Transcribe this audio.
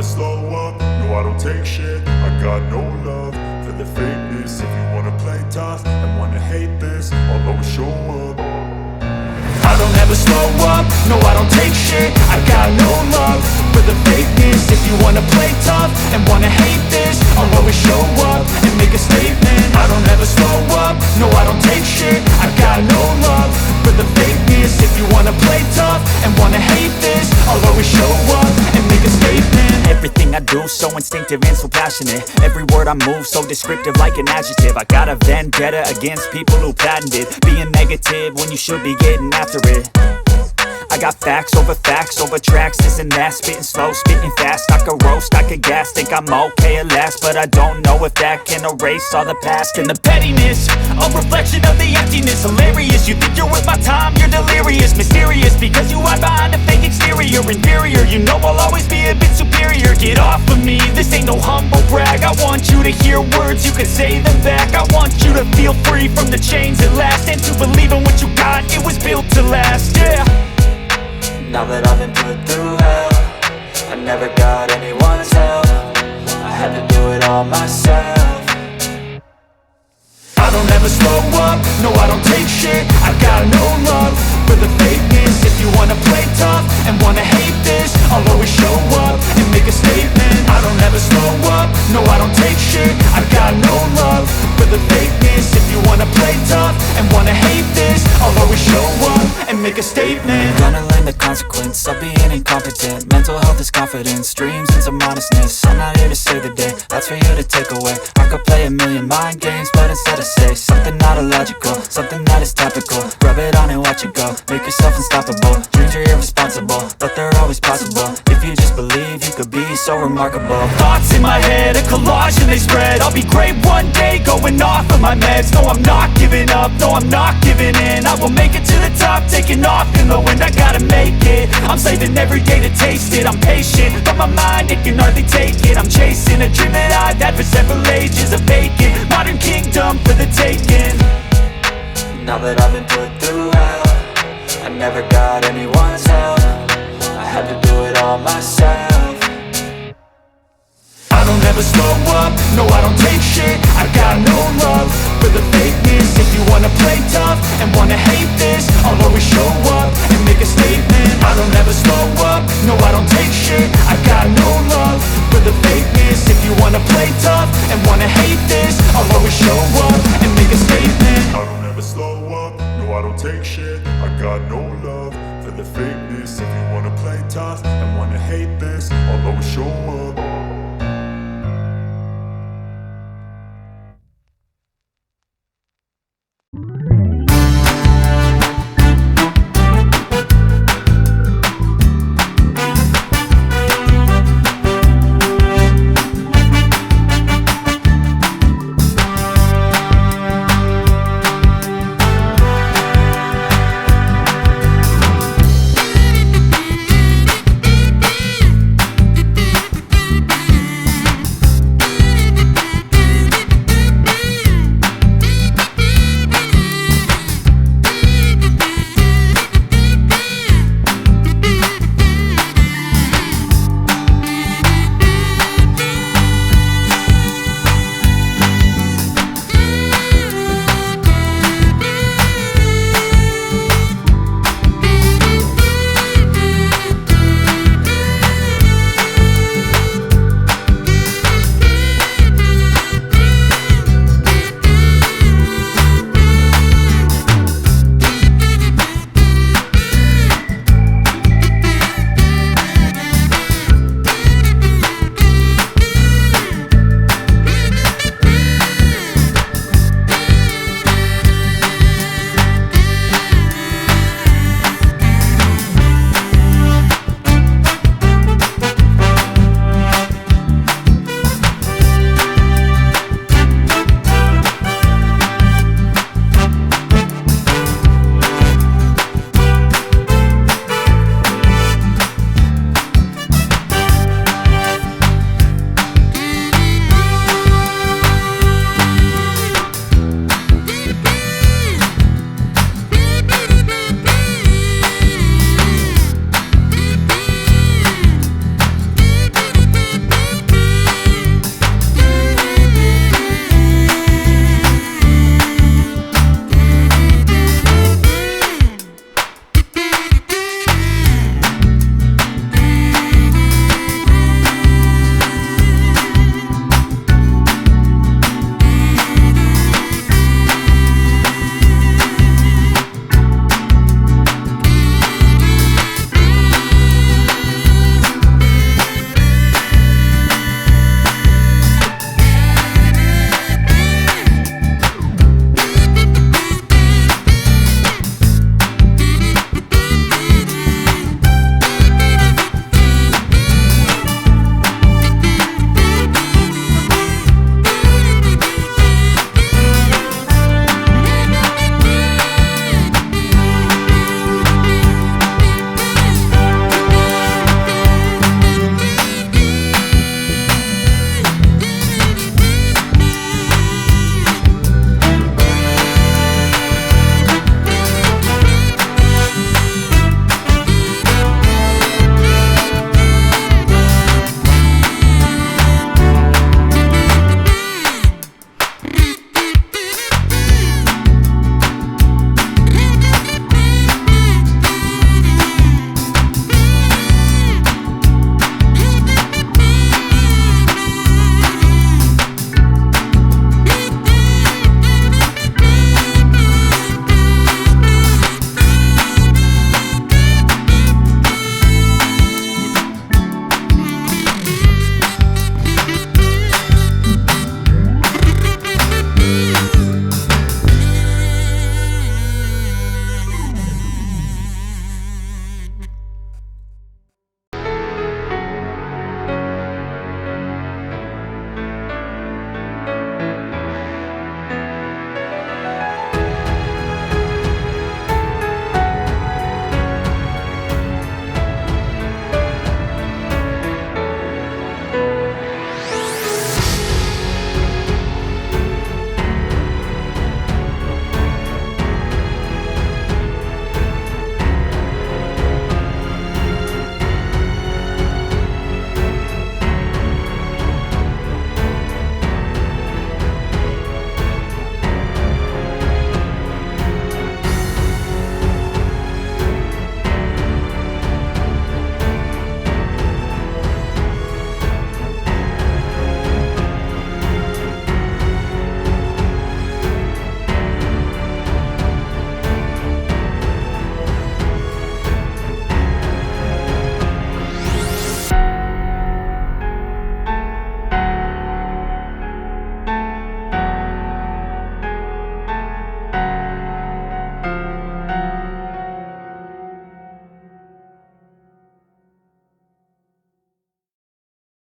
slow up, no I don't take shit. I got no love for the fakeness. If you wanna play tough and wanna hate this, I'll always show up. I don't ever slow up, no I don't take shit. I got no love for the fakeness. If you wanna play tough and wanna hate this, I'll always show up and make a statement. I don't ever slow up, no I don't take shit. I got no love for the fakeness. If you wanna play tough and wanna hate this, I'll always show up and make a statement. Everything I do so instinctive and so passionate. Every word I move so descriptive like an adjective. I got a vendetta against people who patented being negative when you should be getting after it. I got facts over tracks, this and that. Spitting slow, spitting fast. I could roast, I could gas. Think I'm okay at last, but I don't know if that can erase all the past. And the pettiness, a reflection of the emptiness. Hilarious, you think you're worth my time, you're delirious. Mysterious, because you hide behind a fake exterior. Inferior, you know I'll always be a bit superior. Get off of me, this ain't no humble brag. I want you to hear words, you can say them back. I want you to feel free from the chains at last, and to believe in what you got, it was built to last, yeah. Now that I've been put through hell, I never got anyone's help. I had to do it all myself. I don't ever slow up, no I don't take shit. I got no love for the fakeness. If you wanna play tough and wanna hate this, I'll always show up and make a statement. I don't ever slow up, no I don't take shit. I got no love for the fakeness. If you wanna play tough and wanna hate this, I'll always show up and make a statement. Gonna learn the consequence of being incompetent. Mental health is confidence, dreams and some honestness. I'm not here to save the day, that's for you to take away. I could play a million mind games, but instead I say something not illogical, something that is topical. Rub it on and watch it go, make yourself unstoppable. Dreams are irresponsible, but they're always possible. If you just believe, you could be so remarkable. Thoughts in my head, a collage and they spread. I'll be great one day, going off of my meds. No, I'm not giving up, no, I'm not giving in. I will make it to the top, taking off in the wind. I gotta make it, I'm saving every day to taste it. I'm patient, but my mind, it can hardly take it. I'm chasing a dream that I've had for several ages. A vacant, modern kingdom for the taking. Now that I've been put through hell, I never got anyone's help. I had to do it all myself. I don't ever slow up, no I don't take shit. I got no love for the fakeness. If you wanna play tough and wanna hate this, I'll always show up and make a statement. I don't ever slow up, no I don't take shit. I got no love for the fakeness. If you wanna play tough and wanna hate